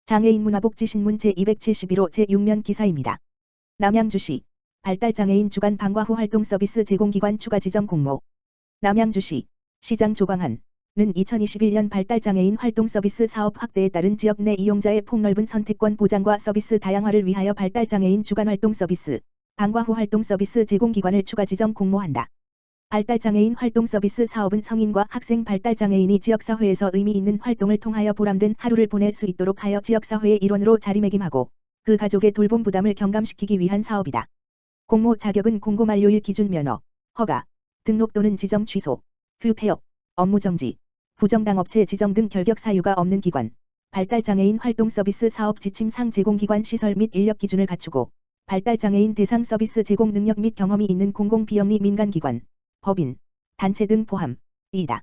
장애인 문화복지신문 제271호 제6면 기사입니다. 남양주시 발달장애인 주간 방과 후 활동 서비스 제공기관 추가 지정 공모. 남양주시 시장 조광한은 2021년 발달장애인 활동 서비스 사업 확대에 따른 지역 내 이용자의 폭넓은 선택권 보장과 서비스 다양화를 위하여 발달장애인 주간 활동 서비스, 방과 후 활동 서비스 제공기관을 추가 지정 공모한다. 발달장애인 활동 서비스 사업은 성인과 학생 발달장애인이 지역사회에서 의미 있는 활동을 통하여 보람된 하루를 보낼 수 있도록 하여 지역사회의 일원으로 자리매김하고 그 가족의 돌봄 부담을 경감시키기 위한 사업이다. 공모 자격은 공고 만료일 기준 면허, 허가, 등록 또는 지정 취소, 폐업, 업무 정지, 부정당 업체 지정 등 결격 사유가 없는 기관, 발달장애인 활동 서비스 사업 지침상 제공기관 시설 및 인력 기준을 갖추고 발달장애인 대상 서비스 제공 능력 및 경험이 있는 공공 비영리 민간기관, 법인, 단체 등 포함이다.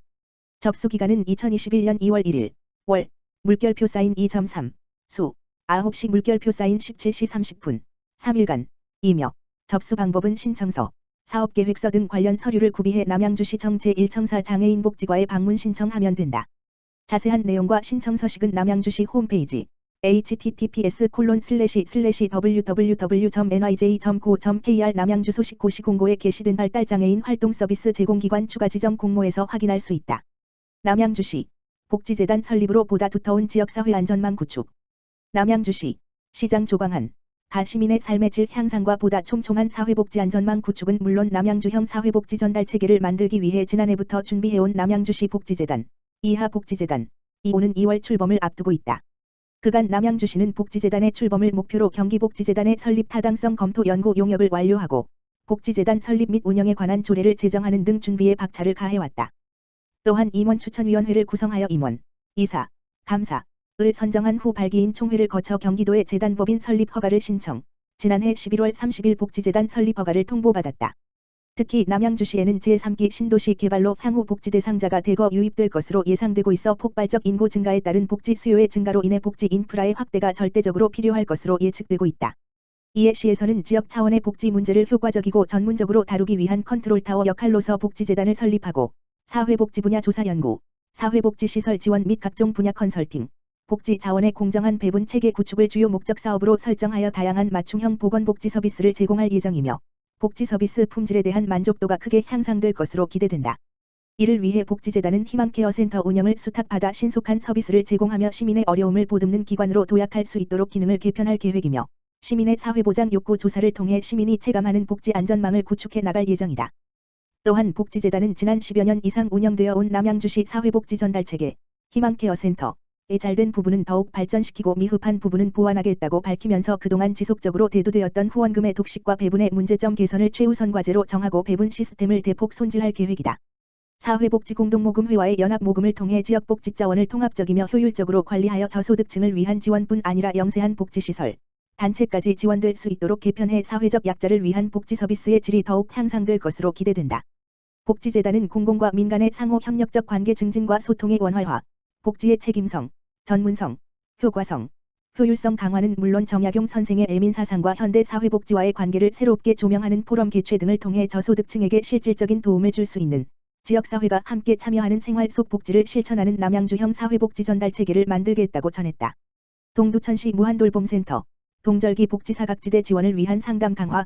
접수기간은 2021년 2월 1일, 월, 물결표 사인 2.3, 수, 9시 물결표 사인 17시 30분, 3일간, 이며, 접수 방법은 신청서, 사업계획서 등 관련 서류를 구비해 남양주시청 제1청사 장애인복지과에 방문 신청하면 된다. 자세한 내용과 신청서식은 남양주시 홈페이지 https://www.nij.go.kr 남양주소식 고시공고에 게시된 발달장애인 활동 서비스 제공기관 추가 지정 공모에서 확인할 수 있다. 남양주시 복지재단 설립으로 보다 두터운 지역사회 안전망 구축. 남양주시 시장 조광한 시민의 삶의 질 향상과 보다 촘촘한 사회복지 안전망 구축은 물론 남양주형 사회복지 전달체계를 만들기 위해 지난해부터 준비해온 남양주시 복지재단, 이하 복지재단, 2호는 2월 출범을 앞두고 있다. 그간 남양주시는 복지재단의 출범을 목표로 경기복지재단의 설립 타당성 검토 연구 용역을 완료하고 복지재단 설립 및 운영에 관한 조례를 제정하는 등 준비에 박차를 가해왔다. 또한 임원 추천위원회를 구성하여 임원, 이사, 감사, 을 선정한 후 발기인 총회를 거쳐 경기도의 재단법인 설립 허가를 신청, 지난해 11월 30일 복지재단 설립 허가를 통보받았다. 특히 남양주시에는 제3기 신도시 개발로 향후 복지 대상자가 대거 유입될 것으로 예상되고 있어 폭발적 인구 증가에 따른 복지 수요의 증가로 인해 복지 인프라의 확대가 절대적으로 필요할 것으로 예측되고 있다. 이에 시에서는 지역 차원의 복지 문제를 효과적이고 전문적으로 다루기 위한 컨트롤타워 역할로서 복지재단을 설립하고 사회복지 분야 조사 연구, 사회복지시설 지원 및 각종 분야 컨설팅, 복지 자원의 공정한 배분 체계 구축을 주요 목적 사업으로 설정하여 다양한 맞춤형 보건복지 서비스를 제공할 예정이며 복지 서비스 품질에 대한 만족도가 크게 향상될 것으로 기대된다. 이를 위해 복지재단은 희망케어센터 운영을 수탁받아 신속한 서비스를 제공하며 시민의 어려움을 보듬는 기관으로 도약할 수 있도록 기능을 개편할 계획이며 시민의 사회보장 욕구 조사를 통해 시민이 체감하는 복지 안전망을 구축해 나갈 예정이다. 또한 복지재단은 지난 10여 년 이상 운영되어 온 남양주시 사회복지 전달체계, 희망케어센터, 에 잘된 부분은 더욱 발전시키고 미흡한 부분은 보완하겠다고 밝히면서 그동안 지속적으로 대두되었던 후원금의 독식과 배분의 문제점 개선을 최우선 과제로 정하고 배분 시스템을 대폭 손질할 계획이다. 사회복지공동모금회와의 연합모금을 통해 지역복지 자원을 통합적이며 효율적으로 관리하여 저소득층을 위한 지원뿐 아니라 영세한 복지시설, 단체까지 지원될 수 있도록 개편해 사회적 약자를 위한 복지 서비스의 질이 더욱 향상될 것으로 기대된다. 복지재단은 공공과 민간의 상호 협력적 관계 증진과 소통의 원활화, 복지의 책임성, 전문성, 효과성, 효율성 강화는 물론 정약용 선생의 애민사상과 현대 사회복지와의 관계를 새롭게 조명하는 포럼 개최 등을 통해 저소득층에게 실질적인 도움을 줄 수 있는 지역사회가 함께 참여하는 생활 속 복지를 실천하는 남양주형 사회복지 전달체계를 만들겠다고 전했다. 동두천시 무한돌봄센터, 동절기 복지사각지대 지원을 위한 상담 강화.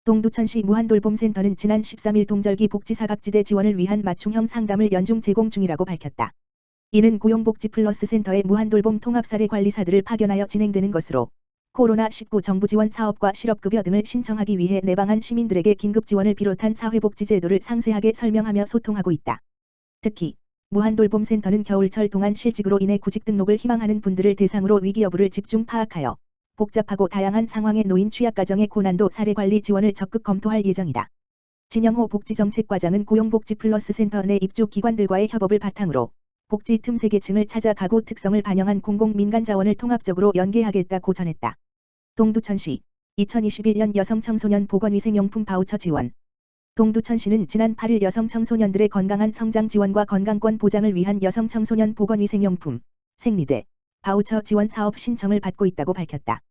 동두천시 무한돌봄센터는 지난 13일 동절기 복지사각지대 지원을 위한 맞춤형 상담을 연중 제공 중이라고 밝혔다. 이는 고용복지플러스센터의 무한돌봄 통합사례관리사들을 파견하여 진행되는 것으로 코로나19 정부 지원 사업과 실업급여 등을 신청하기 위해 내방한 시민들에게 긴급 지원을 비롯한 사회복지 제도를 상세하게 설명하며 소통하고 있다. 특히 무한돌봄센터는 겨울철 동안 실직으로 인해 구직 등록을 희망하는 분들을 대상으로 위기 여부를 집중 파악하여 복잡하고 다양한 상황에 놓인 취약가정의 고난도 사례관리 지원을 적극 검토할 예정이다. 진영호 복지정책과장은 고용복지플러스센터 내 입주 기관들과의 협업을 바탕으로 복지 틈새 계층을 찾아 가구 특성을 반영한 공공 민간 자원을 통합적으로 연계하겠다고 전했다. 동두천시 2021년 여성청소년 보건위생용품 바우처 지원. 동두천시는 지난 8일 여성청소년들의 건강한 성장 지원과 건강권 보장을 위한 여성청소년 보건위생용품, 생리대, 바우처 지원 사업 신청을 받고 있다고 밝혔다.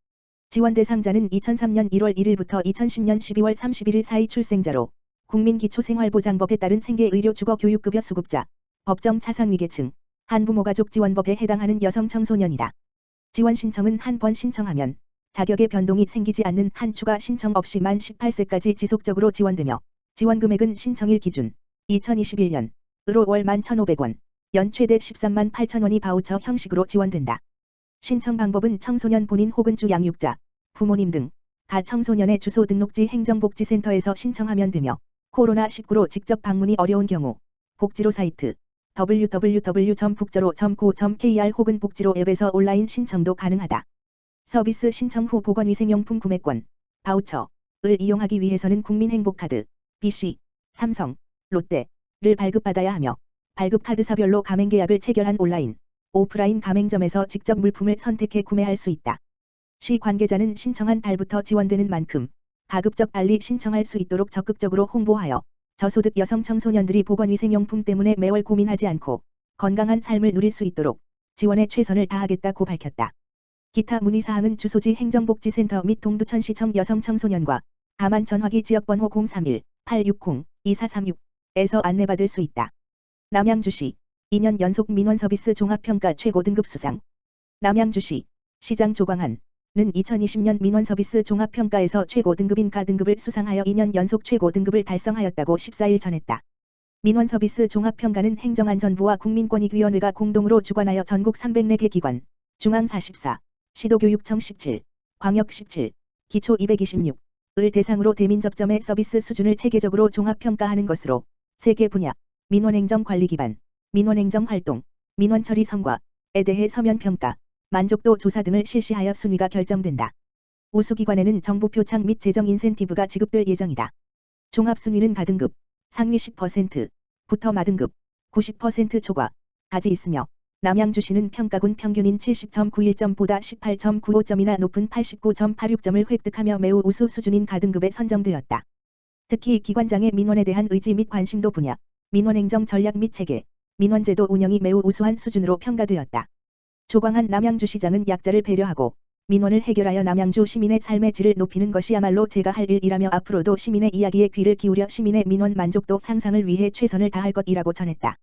지원 대상자는 2003년 1월 1일부터 2010년 12월 31일 사이 출생자로 국민기초생활보장법에 따른 생계의료주거교육급여 수급자, 법정 차상위계층, 한부모가족 지원법에 해당하는 여성 청소년이다. 지원 신청은 한 번 신청하면 자격의 변동이 생기지 않는 한 추가 신청 없이 만 18세까지 지속적으로 지원되며 지원 금액은 신청일 기준 2021년으로 월 11,500원, 연 최대 13만 8천원이 바우처 형식으로 지원된다. 신청 방법은 청소년 본인 혹은 주 양육자, 부모님 등 가청소년의 주소 등록지 행정복지센터에서 신청하면 되며 코로나19로 직접 방문이 어려운 경우 복지로 사이트 www.북저로.co.kr 혹은 복지로 앱에서 온라인 신청도 가능하다. 서비스 신청 후 보건위생용품 구매권, 바우처를 이용하기 위해서는 국민행복카드, BC, 삼성, 롯데를 발급받아야 하며 발급카드사별로 가맹계약을 체결한 온라인, 오프라인 가맹점에서 직접 물품을 선택해 구매할 수 있다. 시 관계자는 신청한 달부터 지원되는 만큼 가급적 빨리 신청할 수 있도록 적극적으로 홍보하여 저소득 여성 청소년들이 보건위생용품 때문에 매월 고민하지 않고 건강한 삶을 누릴 수 있도록 지원에 최선을 다하겠다고 밝혔다. 기타 문의사항은 주소지 행정복지센터 및 동두천시청 여성청소년과 다만 전화기 지역번호 031-860-2436에서 안내받을 수 있다. 남양주시 2년 연속 민원서비스 종합평가 최고 등급 수상. 남양주시 시장 조광한은 2020년 민원서비스 종합평가에서 최고 등급인 가등급을 수상하여 2년 연속 최고 등급을 달성하였다고 14일 전했다. 민원서비스 종합평가는 행정안전부와 국민권익위원회가 공동으로 주관하여 전국 304개 기관, 중앙 44, 시도교육청 17, 광역 17, 기초 226을 대상으로 대민접점의 서비스 수준을 체계적으로 종합평가하는 것으로 3개 분야, 민원행정관리기반, 민원행정활동, 민원처리 성과에 대해 서면평가, 만족도 조사 등을 실시하여 순위가 결정된다. 우수기관에는 정부 표창 및 재정 인센티브가 지급될 예정이다. 종합순위는 가등급, 상위 10%부터 마등급, 90% 초과까지 있으며 남양주시는 평가군 평균인 70.91점보다 18.95점이나 높은 89.86점을 획득하며 매우 우수 수준인 가등급에 선정되었다. 특히 기관장의 민원에 대한 의지 및 관심도 분야, 민원행정 전략 및 체계, 민원제도 운영이 매우 우수한 수준으로 평가되었다. 조광한 남양주시장은 약자를 배려하고 민원을 해결하여 남양주 시민의 삶의 질을 높이는 것이야말로 제가 할 일이라며 앞으로도 시민의 이야기에 귀를 기울여 시민의 민원 만족도 향상을 위해 최선을 다할 것이라고 전했다.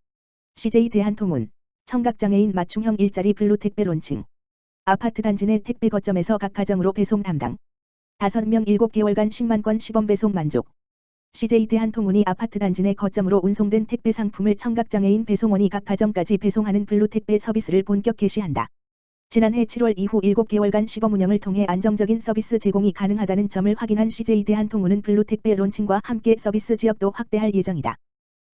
CJ 대한통운 청각장애인 맞춤형 일자리 블루 택배 론칭. 아파트 단지 내 택배 거점에서 각 가정으로 배송 담당. 5명 7개월간 10만 건 시범 배송 만족. CJ 대한통운이 아파트 단지 내 거점으로 운송된 택배 상품을 청각장애인 배송원이 각 가정까지 배송하는 블루 택배 서비스를 본격 개시한다. 지난해 7월 이후 7개월간 시범 운영을 통해 안정적인 서비스 제공이 가능하다는 점을 확인한 CJ 대한통운은 블루 택배 론칭과 함께 서비스 지역도 확대할 예정이다.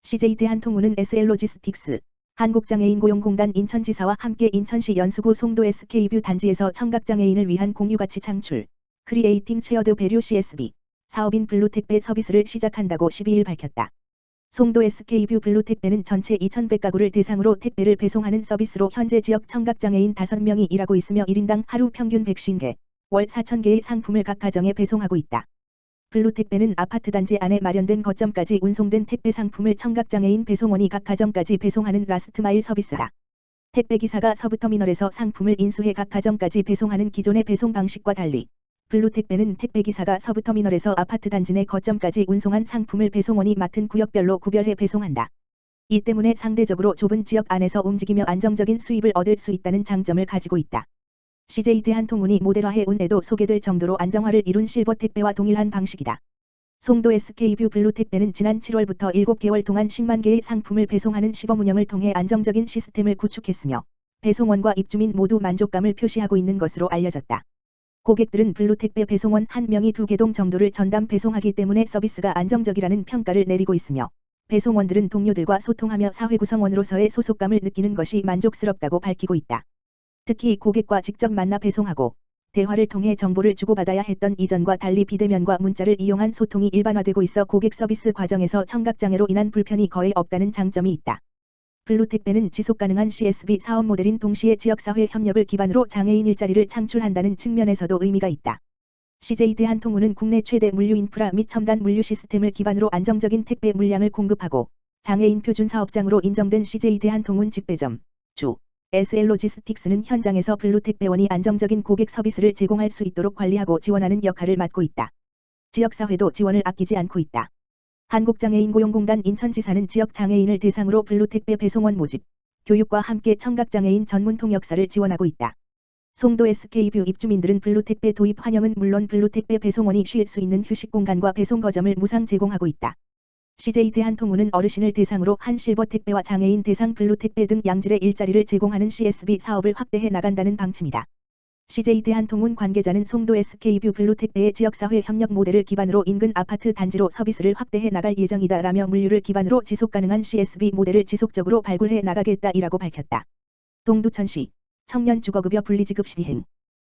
CJ 대한통운은 SL로지스틱스, 한국장애인고용공단 인천지사와 함께 인천시 연수구 송도 SK뷰 단지에서 청각장애인을 위한 공유가치 창출, 크리에이팅 체어드 배류 CSB, 사업인 블루 택배 서비스를 시작한다고 12일 밝혔다. 송도 SK뷰 블루 택배는 전체 2,100가구를 대상으로 택배를 배송하는 서비스로 현재 지역 청각장애인 5명이 일하고 있으며 1인당 하루 평균 150개, 월 4,000개의 상품을 각 가정에 배송하고 있다. 블루 택배는 아파트 단지 안에 마련된 거점까지 운송된 택배 상품을 청각장애인 배송원이 각 가정까지 배송하는 라스트마일 서비스다. 택배기사가 서브터미널에서 상품을 인수해 각 가정까지 배송하는 기존의 배송 방식과 달리 블루 택배는 택배기사가 서브터미널에서 아파트 단지 내 거점까지 운송한 상품을 배송원이 맡은 구역별로 구별해 배송한다. 이 때문에 상대적으로 좁은 지역 안에서 움직이며 안정적인 수입을 얻을 수 있다는 장점을 가지고 있다. CJ 대한통운이 모델화해 운에도 소개될 정도로 안정화를 이룬 실버 택배와 동일한 방식이다. 송도 SK뷰 블루 택배는 지난 7월부터 7개월 동안 10만 개의 상품을 배송하는 시범 운영을 통해 안정적인 시스템을 구축했으며 배송원과 입주민 모두 만족감을 표시하고 있는 것으로 알려졌다. 고객들은 블루 택배 배송원 1명이 2개동 정도를 전담 배송하기 때문에 서비스가 안정적이라는 평가를 내리고 있으며 배송원들은 동료들과 소통하며 사회 구성원으로서의 소속감을 느끼는 것이 만족스럽다고 밝히고 있다. 특히 고객과 직접 만나 배송하고 대화를 통해 정보를 주고받아야 했던 이전과 달리 비대면과 문자를 이용한 소통이 일반화되고 있어 고객 서비스 과정에서 청각장애로 인한 불편이 거의 없다는 장점이 있다. 블루 택배는 지속가능한 CSB 사업 모델인 동시에 지역사회 협력을 기반으로 장애인 일자리를 창출한다는 측면에서도 의미가 있다. CJ 대한통운은 국내 최대 물류 인프라 및 첨단 물류 시스템을 기반으로 안정적인 택배 물량을 공급하고 장애인 표준 사업장으로 인정된 CJ 대한통운 집배점, 주, SL로지스틱스는 현장에서 블루 택배원이 안정적인 고객 서비스를 제공할 수 있도록 관리하고 지원하는 역할을 맡고 있다. 지역사회도 지원을 아끼지 않고 있다. 한국장애인고용공단 인천지사는 지역 장애인을 대상으로 블루 택배 배송원 모집, 교육과 함께 청각장애인 전문 통역사를 지원하고 있다. 송도 SK뷰 입주민들은 블루택배 도입 환영은 물론 블루택배 배송원이 쉴 수 있는 휴식 공간과 배송 거점을 무상 제공하고 있다. CJ 대한통운은 어르신을 대상으로 한 실버 택배와 장애인 대상 블루택배 등 양질의 일자리를 제공하는 CSB 사업을 확대해 나간다는 방침이다. CJ 대한통운 관계자는 송도 SK뷰 블루택배의 지역사회 협력 모델을 기반으로 인근 아파트 단지로 서비스를 확대해 나갈 예정이다라며 물류를 기반으로 지속가능한 CSB 모델을 지속적으로 발굴해 나가겠다이라고 밝혔다. 동두천시 청년주거급여 분리지급 시행.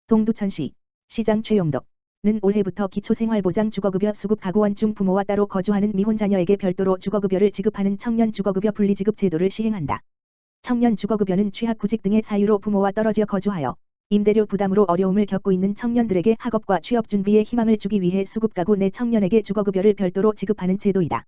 동두천시 시장 최용덕은 올해부터 기초생활보장 주거급여 수급 가구원 중 부모와 따로 거주하는 미혼 자녀에게 별도로 주거급여를 지급하는 청년주거급여 분리지급 제도를 시행한다. 청년주거급여는 취학구직 등의 사유로 부모와 떨어져 거주하여 임대료 부담으로 어려움을 겪고 있는 청년들에게 학업과 취업 준비에 희망을 주기 위해 수급가구 내 청년에게 주거급여를 별도로 지급하는 제도이다.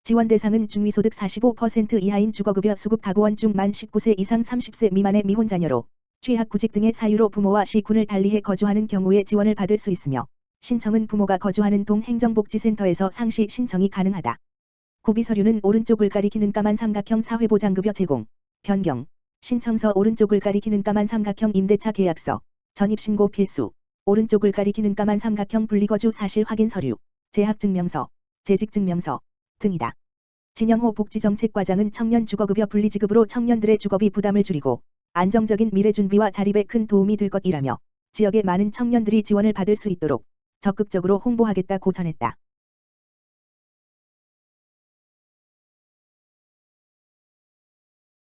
지원 대상은 중위소득 45% 이하인 주거급여 수급가구원 중 만 19세 이상 30세 미만의 미혼 자녀로 취학구직 등의 사유로 부모와 시군을 달리해 거주하는 경우에 지원을 받을 수 있으며 신청은 부모가 거주하는 동 행정복지센터에서 상시 신청이 가능하다. 구비서류는 오른쪽을 가리키는 까만 삼각형 사회보장급여 제공, 변경, 신청서 오른쪽을 가리키는 까만 삼각형 임대차 계약서, 전입신고 필수, 오른쪽을 가리키는 까만 삼각형 분리거주 사실 확인 서류, 재학증명서, 재직증명서 등이다. 진영호 복지정책과장은 청년주거급여 분리지급으로 청년들의 주거비 부담을 줄이고 안정적인 미래 준비와 자립에 큰 도움이 될 것이라며 지역의 많은 청년들이 지원을 받을 수 있도록 적극적으로 홍보하겠다고 전했다.